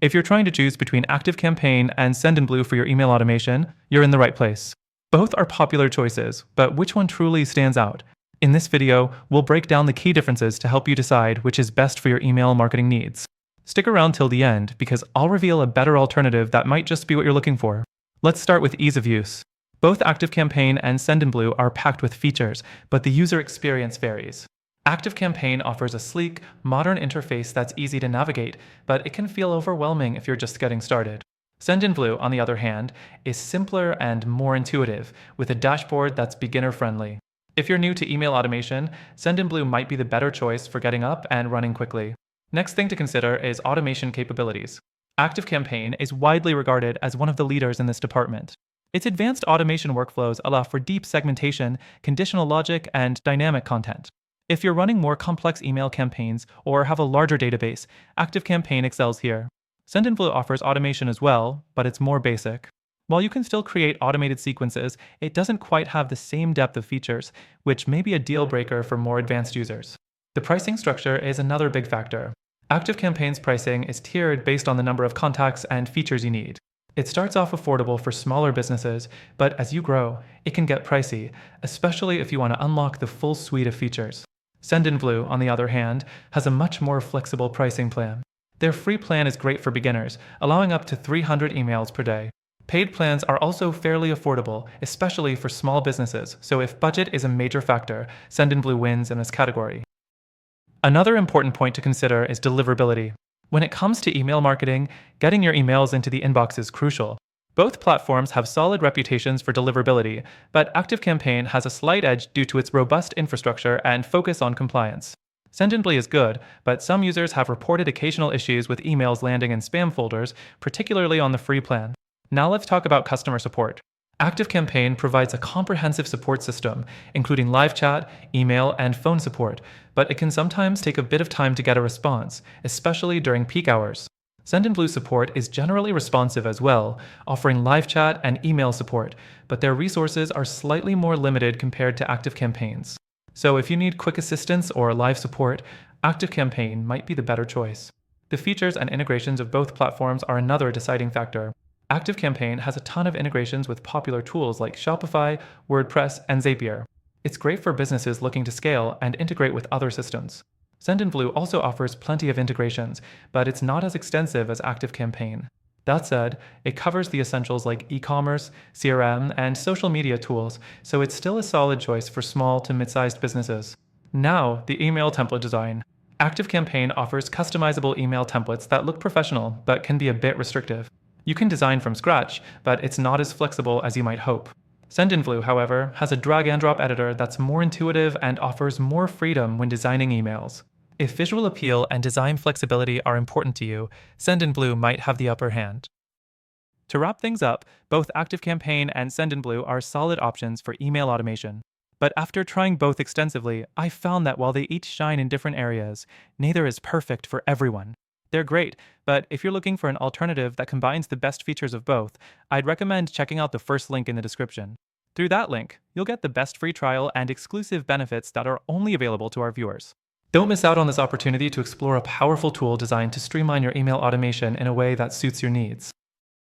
If you're trying to choose between ActiveCampaign and Sendinblue for your email automation, you're in the right place. Both are popular choices, but which one truly stands out? In this video, we'll break down the key differences to help you decide which is best for your email marketing needs. Stick around till the end because I'll reveal a better alternative that might just be what you're looking for. Let's start with ease of use. Both ActiveCampaign and Sendinblue are packed with features, but the user experience varies. ActiveCampaign offers a sleek, modern interface that's easy to navigate, but it can feel overwhelming if you're just getting started. Sendinblue, on the other hand, is simpler and more intuitive, with a dashboard that's beginner-friendly. If you're new to email automation, Sendinblue might be the better choice for getting up and running quickly. Next thing to consider is automation capabilities. ActiveCampaign is widely regarded as one of the leaders in this department. Its advanced automation workflows allow for deep segmentation, conditional logic, and dynamic content. If you're running more complex email campaigns or have a larger database, ActiveCampaign excels here. Sendinblue offers automation as well, but it's more basic. While you can still create automated sequences, it doesn't quite have the same depth of features, which may be a deal breaker for more advanced users. The pricing structure is another big factor. ActiveCampaign's pricing is tiered based on the number of contacts and features you need. It starts off affordable for smaller businesses, but as you grow, it can get pricey, especially if you want to unlock the full suite of features. Sendinblue, on the other hand, has a much more flexible pricing plan. Their free plan is great for beginners, allowing up to 300 emails per day. Paid plans are also fairly affordable, especially for small businesses, so if budget is a major factor, Sendinblue wins in this category. Another important point to consider is deliverability. When it comes to email marketing, getting your emails into the inbox is crucial. Both platforms have solid reputations for deliverability, but ActiveCampaign has a slight edge due to its robust infrastructure and focus on compliance. Sendinblue is good, but some users have reported occasional issues with emails landing in spam folders, particularly on the free plan. Now let's talk about customer support. ActiveCampaign provides a comprehensive support system, including live chat, email, and phone support, but it can sometimes take a bit of time to get a response, especially during peak hours. Sendinblue support is generally responsive as well, offering live chat and email support, but their resources are slightly more limited compared to ActiveCampaign's. So if you need quick assistance or live support, ActiveCampaign might be the better choice. The features and integrations of both platforms are another deciding factor. ActiveCampaign has a ton of integrations with popular tools like Shopify, WordPress, and Zapier. It's great for businesses looking to scale and integrate with other systems. Sendinblue also offers plenty of integrations, but it's not as extensive as ActiveCampaign. That said, it covers the essentials like e-commerce, CRM, and social media tools, so it's still a solid choice for small to mid-sized businesses. Now, the email template design. ActiveCampaign offers customizable email templates that look professional, but can be a bit restrictive. You can design from scratch, but it's not as flexible as you might hope. Sendinblue, however, has a drag-and-drop editor that's more intuitive and offers more freedom when designing emails. If visual appeal and design flexibility are important to you, Sendinblue might have the upper hand. To wrap things up, both ActiveCampaign and Sendinblue are solid options for email automation. But after trying both extensively, I found that while they each shine in different areas, neither is perfect for everyone. They're great, but if you're looking for an alternative that combines the best features of both, I'd recommend checking out the first link in the description. Through that link, you'll get the best free trial and exclusive benefits that are only available to our viewers. Don't miss out on this opportunity to explore a powerful tool designed to streamline your email automation in a way that suits your needs.